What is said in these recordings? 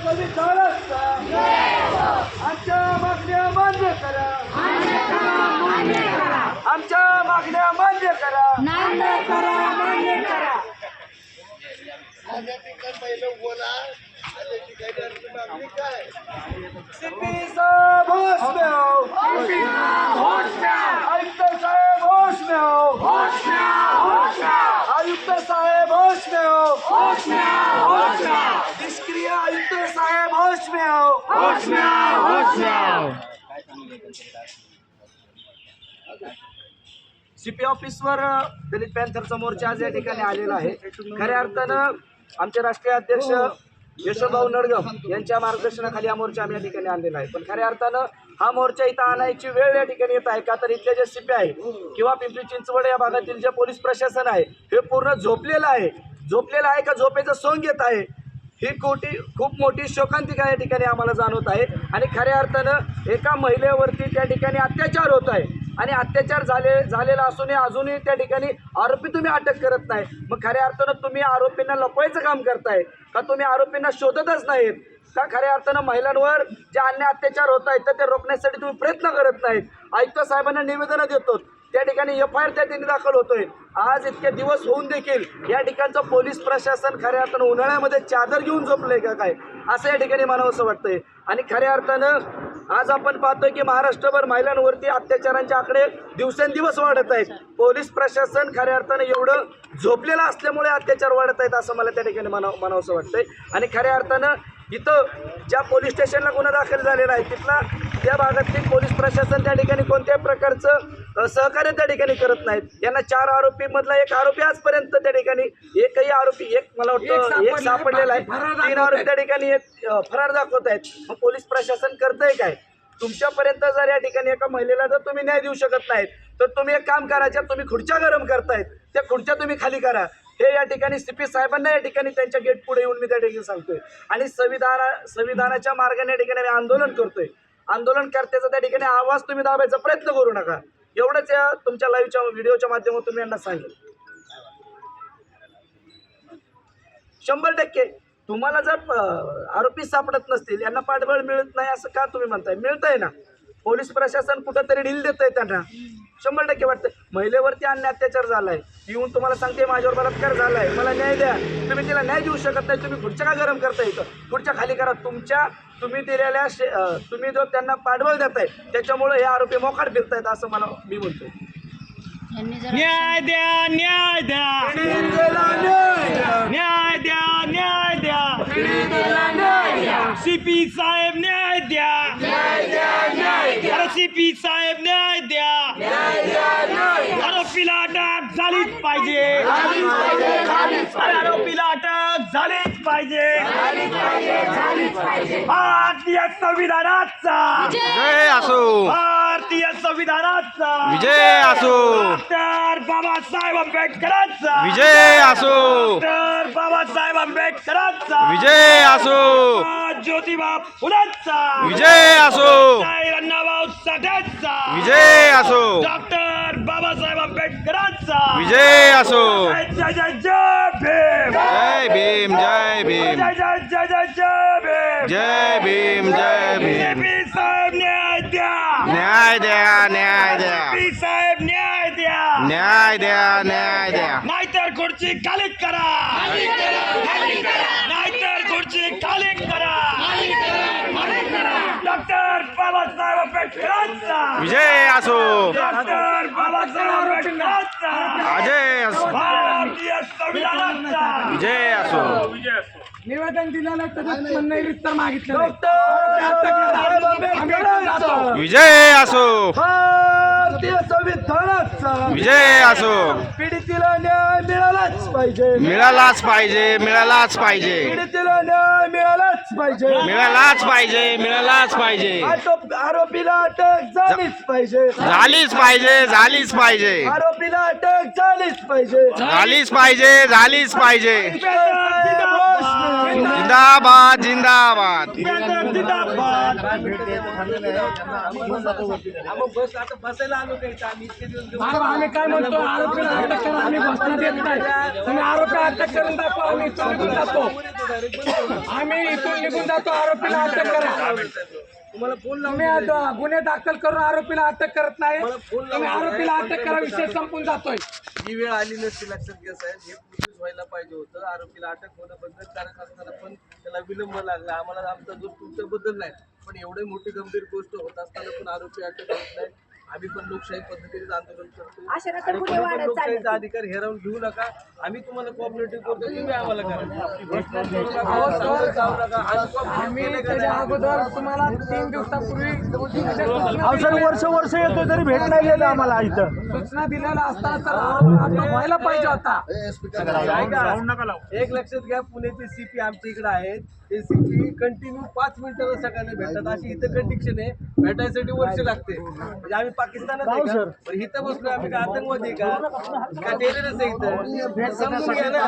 संविधानाचा आमच्या मागण्या मान्य करा, आमच्या मागण्या मान्य करा, मान्य करा. सीपी साहेब होश में आओ, आयुक्त साहेब होश में आओ, आयुक्त साहेब होश में आओ, निष्क्रिय आयुक्त साहेब होश में आओ. सीपी ऑफिसवर दलित पॅन्थरचा मोर्चा आज या ठिकाणी आलेला आहे. खऱ्या अर्थानं आमचे राष्ट्रीय अध्यक्ष यशोभाऊ नडगम यांच्या मार्गदर्शनाखाली हा मोर्चा आम्ही या ठिकाणी आणलेला आहे. पण खऱ्या अर्थानं हा मोर्चा इथं आणायची वेळ या ठिकाणी येत आहे का तर इथले जे सीपी आहे किंवा पिंपरी चिंचवड या भागातील जे पोलीस प्रशासन आहे हे पूर्ण झोपलेलं आहे का झोपेचं सोंग येत आहे. ही खूप मोठी शोकांतिका या ठिकाणी आम्हाला जाणवत आहे. आणि खऱ्या अर्थानं एका महिलेवरती त्या ठिकाणी अत्याचार होत आहे आणि अत्याचार झालेला असूनही अजूनही त्या ठिकाणी आरोपी तुम्ही अटक करत नाही. मग खऱ्या अर्थानं तुम्ही आरोपींना लपवायचं काम करताय का तुम्ही आरोपींना शोधतच नाहीत का? खऱ्या अर्थानं महिलांवर जे अन्याय अत्याचार होत आहेत तर ते रोखण्यासाठी तुम्ही प्रयत्न करत नाहीत. आयुक्त साहेबांना निवेदनं देतो त्या ठिकाणी FIR त्या ठिकाणी दाखल होतोय. आज इतके दिवस होऊन देखील या ठिकाणचं पोलीस प्रशासन खऱ्या अर्थानं उन्हाळ्यामध्ये चादर घेऊन झोपलंय का काय असं या ठिकाणी म्हणावंसं वाटतंय. आणि खऱ्या अर्थानं आज आपण पाहतोय की महाराष्ट्रभर महिलांवरती अत्याचारांचे आकडे दिवसेंदिवस वाढत आहेत. पोलीस प्रशासन खऱ्या अर्थानं एवढं झोपलेलं असल्यामुळे अत्याचार वाढत आहेत असं मला त्या ठिकाणी म्हणावंसं वाटतंय. आणि खऱ्या अर्थानं इथं ज्या पोलीस स्टेशनला गुन्हा दाखल झालेला आहे तिथला त्या भागातील पोलीस प्रशासन त्या ठिकाणी कोणत्याही प्रकारचं सहकार्य त्या ठिकाणी करत नाहीत. यांना 4 आरोपीमधला एक आरोपी आजपर्यंत त्या ठिकाणी एकही आरोपी मला वाटतं एक सापडलेला आहे. 3 आरोपी त्या ठिकाणी फरार दाखवत आहेत. मग पोलीस प्रशासन करतंय काय? तुमच्यापर्यंत जर या ठिकाणी एका महिलेला जर तुम्ही न्याय देऊ शकत नाहीत तर तुम्ही एक काम करा, ज्या तुम्ही खुर्च्या गरम करतायत त्या खुर्च्या तुम्ही खाली करा. हे या ठिकाणी सीपी साहेबांना या ठिकाणी त्यांच्या गेट पुढे येऊन मी त्या ठिकाणी सांगतोय. आणि संविधानाच्या मार्गाने या ठिकाणी आम्ही आंदोलन करतोय. आंदोलनकर्त्याचा त्या ठिकाणी आवाज तुम्ही दाबायचा प्रयत्न करू नका. एवढंच या तुमच्या लाईव्हच्या व्हिडिओच्या माध्यमातून मी यांना सांगेल. 100% तुम्हाला जर आरोपी सापडत नसतील यांना पाठबळ मिळत नाही असं का तुम्ही म्हणताय? मिळतंय ना. पोलीस प्रशासन कुठंतरी ढील देत आहे त्यांना. 100% वाटतं. महिलेवरती अन्याय अत्याचार झाला आहे, येऊन तुम्हाला सांगते माझ्यावर बलात्कार झाला आहे, मला न्याय द्या. तुम्ही तिला न्याय देऊ शकत नाही. तुम्ही खुर्च्या का गरम करता इथं? खुर्च्या खाली करा. तुम्ही दिलेल्या तुम्ही जो त्यांना पाठबळ देताय त्याच्यामुळे हे आरोपी मोकाट फिरतायत असं मी म्हणतोय. न्याय द्या, न्याय द्या, न्याय द्या, न्याय द्या, सीपी साहेब न्याय द्या, सीपी साहेब न्याय द्या, आरोपीला अटक झालीच पाहिजे, आरोपीला अटक झालीच पाहिजे. भारतीय संविधानाचा विजय असो, भारतीय संविधानाचा विजय असो, डॉक्टर बाबासाहेब आंबेडकरांचा विजय असो, डॉक्टर बाबासाहेब आंबेडकरांचा विजय असो, ज्योतिबा फुलेंचा विजय असो, अण्णाभाऊ साठेंचा विजय असो, डॉक्टर बाबासाहेब आंबेडकरांचा विजय असो. जय जय जय भीम, जय भीम, जय भीम, जय जय जय जय जय भीम, जय भीम, जय भीम. सीपी साहेब न्याय द्या, न्याय द्या, न्याय द्या, सीपी साहेब न्याय द्या, न्याय द्या, न्याय द्या. नाहीतर खुर्ची खाली करा, नाहीतर खुर्ची खाली करा. डॉक्टर बाबासाहेब आंबेडकरांचा विजय असो, डॉक्टर बाबासाहेब आंबेडकरांचा अजय असो, भारतीय संविधानाचा विजय असो. निवेदन दिल्यानं उत्तर मागितलं. डॉक्टर आंबेडकरांचा विजय असो, भारतीय संविधानाचा विजय असो. पीडितेला न्याय मिळालाच पाहिजे, मिळालाच पाहिजे, मिळालाच पाहिजे, पीडितेला न्याय मिळालाच पाहिजे, मिळालाच पाहिजे, मिळालाच पाहिजे. आरोपीला अटक झालीच पाहिजे, झालीच पाहिजे, झालीच पाहिजे, आरोपीला अटक झालीच पाहिजे. झालीच पाहिजे, झालीच पाहिजे. जिंदाबाद जिंदाबाद पॅन्थर जिंदाबाद. बस आता बसायला आलो काही आम्ही इतके दिवस बाबा, आम्ही काय म्हणतो, आरोपीला अटक करा, आम्ही बसण्यात येत नाही. तुम्ही आरोपी अटक करून दाखवा, आम्ही इथून निघून जातो. आम्ही इथून निघून जातो. आरोपीला अटक करा. तुम्हाला फोन तुम्ही आता गुन्हे दाखल करून आरोपीला अटक करत नाही. तुम्ही आरोपीला अटक करा, विषय संपून जातोय. ही वेळ आली नसती लक्षात घ्या साहेब. हे प्रोसेस व्हायला पाहिजे होतं. आरोपीला अटक होणं बंधनकारक असताना पण त्याला विलंब लागला. आम्हाला आमचा जो तुमच्याबद्दल नाही, पण एवढी मोठी गंभीर गोष्ट होत असताना पण आरोपी अटक होत नाही. आम्ही पण लोकशाही पद्धतीने आंदोलन करतो आणि कोणी पण लोकशाहीचा अधिकार हिरावून घेऊ नका. आम्ही तुम्हाला कोऑपरेटिव्ह करतो, तुम्ही आम्हाला करा. भ्रष्टाचार करू नका, सावध जाऊ नका. आम्ही त्याच्या अगोदर तुम्हाला 3 दिवसापूर्वी वर्ष येतो तरी भेट नाही गेलं आम्हाला इथं. सूचना दिलेल्या असताना तर आता व्हायला पाहिजे होता. एक लक्षात घ्या, पुण्याचे सीपी आमच्या इकडे आहेत. ते सीपी कंटिन्यू 5 मिनिटाला सकाळी भेटतात. अशी इथं कंडिशन आहे, भेटायसाठी वर्ष लागते. म्हणजे आम्ही पाकिस्तानात आहे का? पण इथं बसलो आम्ही का आतंकवादी आहे का टेररिस्ट आहे इथं? समजून घ्या ना.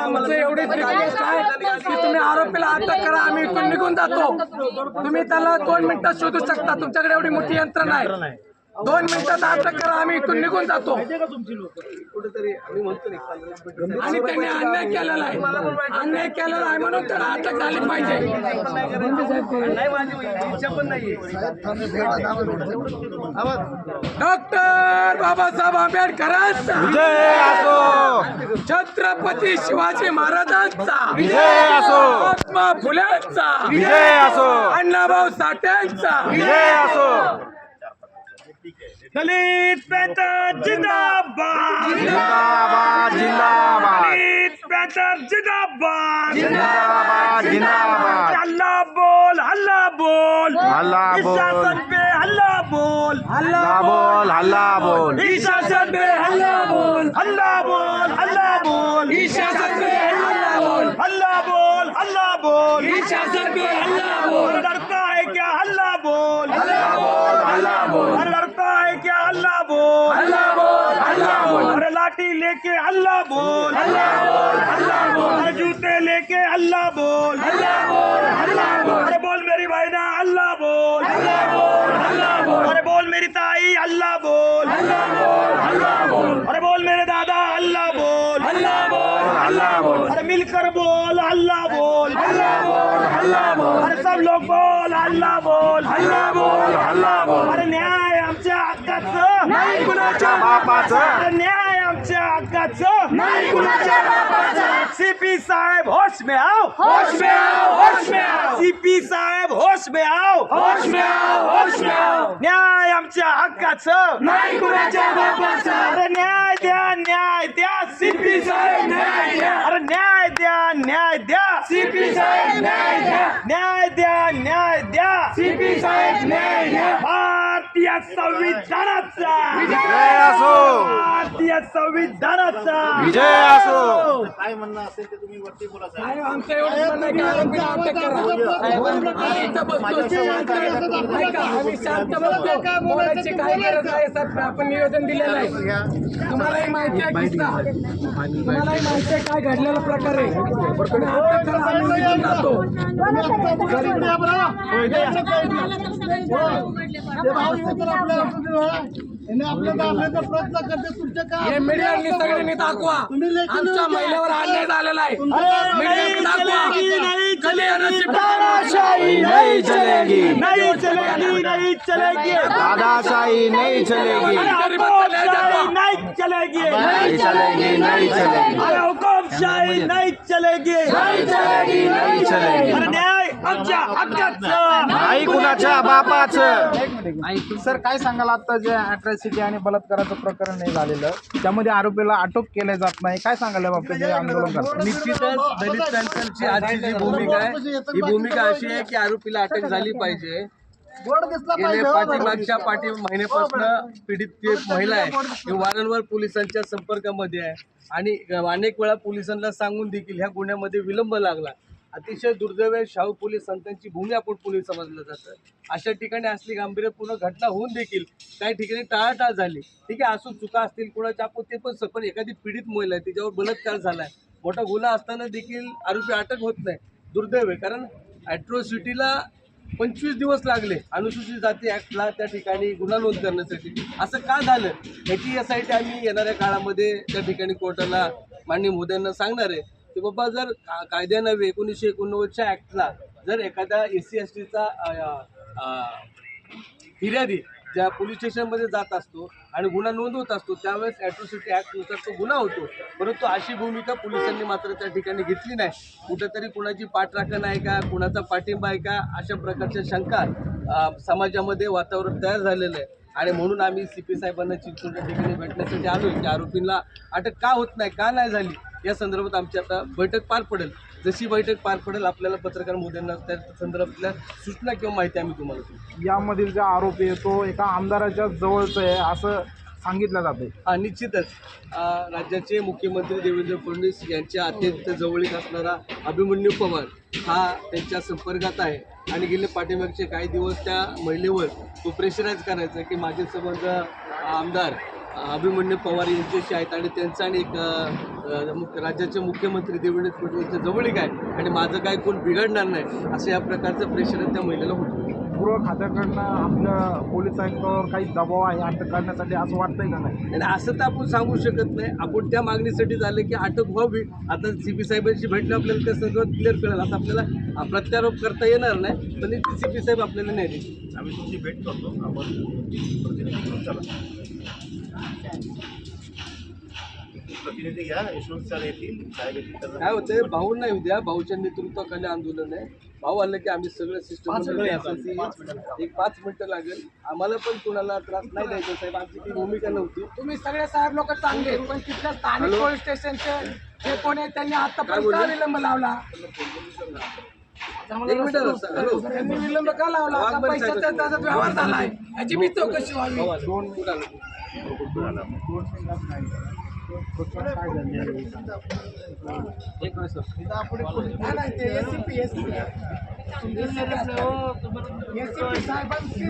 आमचं एवढीच रिक्वेस्ट आहे की तुम्ही आरोपीला अटक करा, आम्ही इथून निघून जातो. तुम्ही त्याला 2 मिनिटात शोधू शकता. तुमच्याकडे एवढी मोठी यंत्रणा आहे. 2 मिनिटात अटक करा, आम्ही इथून निघून जातो. कुठेतरी आम्ही म्हणतो नाही आणि त्यांनी अन्याय केलेला आहे. अन्याय केलेला आहे म्हणून त्याला अटक झाली पाहिजे. नाही, माझी इच्छा पण नाहीये. डॉक्टर बाबासाहेब आंबेडकरांचा विजय असो छत्रपती शिवाजी महाराजांचा विजय असो महात्मा फुलेंचा विजय असो अण्णाभाऊ साठ्यांचा विजय असो दलित पॅन्थर जिंदाबाद. जिंदाबाद जिंदाबाद दलित पॅन्थर जिंदाबाद. जिंदाबाद जिंदाबाद हल्ला बोल, हल्ला बोल. हल्ला इस बोल. शासन पे हल्ला बोल. हल्ला बोल हल्ला बोल इस शासन पे हल्ला बोल. हल्ला बोल, हल्ला बोल. ही शासन पे हल्ला बोल. हल्ला बोल, हल्ला बोल. ही शासन पे हल्ला बोल. डरता है क्या हल्ला बोल. हल्ला बोल अरे डरता है क्या हल्ला बोल. हल्ला बोल. हल्ला बोल. अरे लाठी लेके हल्ला बोल. अरे जूते लेके हल्ला बोल. अरे बोल मेरी बहना हल्ला बोल. अरे बोल मेरी ताई हल्ला बोल. अरे बोल मेरे दादा हल्ला बोल. अरे मिलकर बोल हल्ला बोल. अरे सब लोग बोल हल्ला बोल. अरे न्याय आमच्या हक्काचं नाही कुणाच्या बापाचं अरे न्याय आमच्या हक्काचं नाही कुणाच्या बापाचा. सीपी साहेब होश में आओ. होश में आओ. होश में आओ. सीपी साहेब होश में आओ. होश में आओ. होश में आओ. न्याय आमच्या हक्काचं नाही कुणाच्या बापाचा. अरे न्याय द्या, न्याय द्या. सीपी साहेब न्याय द्या. अरे न्याय द्या, न्याय द्या. सीपी साहेब न्याय द्या. न्याय द्या, न्याय द्या. सीपी साहेब न्याय द्या. भारतीय संविधानाचा विजय असो भारतीय संविधानाचा विजय असो साहेब, आमचं एवढंच म्हणणं आहे की आरोपीला अटक करा. आम्ही इथं बसतो शांत. ऐका, आम्ही शांत बसतो. बोलायची काही गरज नाही साहेब. आपण निवेदन दिलेलं आहे. तुम्हालाही माहिती आहे किस्सा. तुम्हालाही माहिती आहे काय घडलेला प्रकार आहे. तुम्ही अटक करा, आम्ही निघून जातो. हे मीडियानी सगळ्यांनी दाखवा. आमच्या महिलेवर अन्याय झालेला आहे. मीडियाने दाखवा. कधी दादाशाही नहीं चलेगी नहीं चलेगी, नहीं चलेगी. दादाशाही नहीं चलेगी हुकुमशाही नहीं चलेगी. नहीं चलेगी नहीं चलेगी अरे हुकुमशाही नहीं चलेगी. नहीं चलेगी नहीं चलेगी अरे न्याय आमच्या हक्काचं नाही कुणाच्या बापाचं सर काय सांगाल आता जे अट्रॅसिटी आणि बलात्काराचं प्रकरण हे झालेलं त्यामध्ये आरोपीला अटक केल्या जात नाही, काय सांगाल या बाबतीत जे आंदोलन करतात? निश्चितच दलित पॅन्थरची आजची जी भूमिका आहे ही भूमिका अशी आहे की आरोपीला अटक झाली पाहिजे. गेले पाठीमागच्या महिन्यापासून पीडित जी महिला आहे ही वारंवार पोलिसांच्या संपर्कामध्ये आहे आणि अनेक वेळा पोलिसांना सांगून देखील ह्या गुन्ह्यामध्ये विलंब लागला. अतिशय दुर्दैव आहे. शाहू पोलीस संतांची भूमी आपण पोलीस समजलं जातं. अशा ठिकाणी असली गांभीर्यपूर्ण घटना होऊन देखील काही ठिकाणी टाळाटाळ झाली. ठीक आहे, असो चुका असतील कोणाच्या आपण ते पण पण एखादी पीडित महिला आहे तिच्यावर बलात्कार झालाय मोठा गुन्हा असताना देखील आरोपी अटक होत नाही. दुर्दैव आहे, कारण ॲट्रॉसिटीला 25 दिवस लागले अनुसूचित जाती ॲक्टला त्या ठिकाणी गुन्हा नोंद करण्यासाठी. असं का झालं ह्याची यासाठी आम्ही येणाऱ्या काळामध्ये त्या ठिकाणी कोर्टाला माननीय मोदयांना सांगणार आहे की बाबा जर कायद्यानव्हे 1989च्या ॲक्टला जर एखाद्या SC STचा फिर्यादी ज्या पोलीस स्टेशनमध्ये जात असतो आणि गुन्हा नोंद होत असतो त्यावेळेस ॲट्रॉसिटी ॲक्टनुसार तो गुन्हा होतो. परंतु अशी भूमिका पोलिसांनी मात्र त्या ठिकाणी घेतली नाही. कुठेतरी कुणाची पाठराखण आहे का, कुणाचा पाठिंबा आहे का, अशा प्रकारच्या शंका समाजामध्ये वातावरण तयार झालेलं आहे. आणि म्हणून आम्ही CP साहेबांना चिंचवडच्या ठिकाणी भेटण्यासाठी आलो की आरोपींना अटक का होत नाही, का नाही झाली, या संदर्भात आमची आता बैठक पार पडेल. जशी बैठक पार पडेल आपल्याला पत्रकार मोदयांना त्या संदर्भातल्या सूचना किंवा माहिती आम्ही तुम्हाला देऊ. यामधील जो आरोपी आहे तो एका आमदाराच्या जवळचं आहे असं सांगितलं जाते. हा, निश्चितच राज्याचे मुख्यमंत्री देवेंद्र फडणवीस यांच्या अत्यंत जवळीक असणारा अभिमन्यू पवार हा त्यांच्या संपर्कात आहे आणि गेले पाठीमागचे काही दिवस त्या महिलेवर तो प्रेशराईज करायचा की माझे संबंध आमदार अभिमन्यू पवार यांच्याशी आहेत आणि त्यांचा आणि एक राज्याचे मुख्यमंत्री देवेंद्र फडणवीसच्या जवळीक आहे आणि माझं काय कोण बिघडणार नाही असं या प्रकारचं प्रेशर त्या महिलेला होतं. गृह खात्याकडनं आपल्या पोलीस आयुक्तावर काही दबाव आहे अटक करण्यासाठी असं वाटतंय का नाही? आणि असं तर आपण सांगू शकत नाही. आपण त्या मागणीसाठी झालं की अटक व्हावी. आता CP साहेबांशी भेटणं आपल्याला त्या संदर्भात क्लिअर कळेल. असं आपल्याला प्रत्यारोप करता येणार नाही, पण CP साहेब आपल्याला नाही देतील. आम्ही तुमची भेट करतो. आपण प्रतिनिधी घेऊन चला. प्रतिनिधी घ्या, यशवंत सर येतील, साहेब येतील. काय होतंय, भाऊ नाही उद्या, भाऊच्या नेतृत्वाखाली आंदोलन आहे. भाऊ आलं की आम्ही सगळं सिस्टम 5 मिनिटं लागेल. आम्हाला पण कोणाला त्रास नाही द्यायचा साहेब, आमची ती भूमिका नव्हती. तुम्ही सगळे साहेब लोक चांगले आहेत, पण तिथल्या स्थानिक पोलीस स्टेशनचे जे कोण आहे त्यांनी आतापर्यंत का विलंब लावला? एक मिनिट हॅलो, त्यांनी विलंब का लावला? आता पैशाचा त्याचा व्यवहार झालाय, याची मी चौकशी व्हावी. नाही, नाही, ते SCP साहेबांची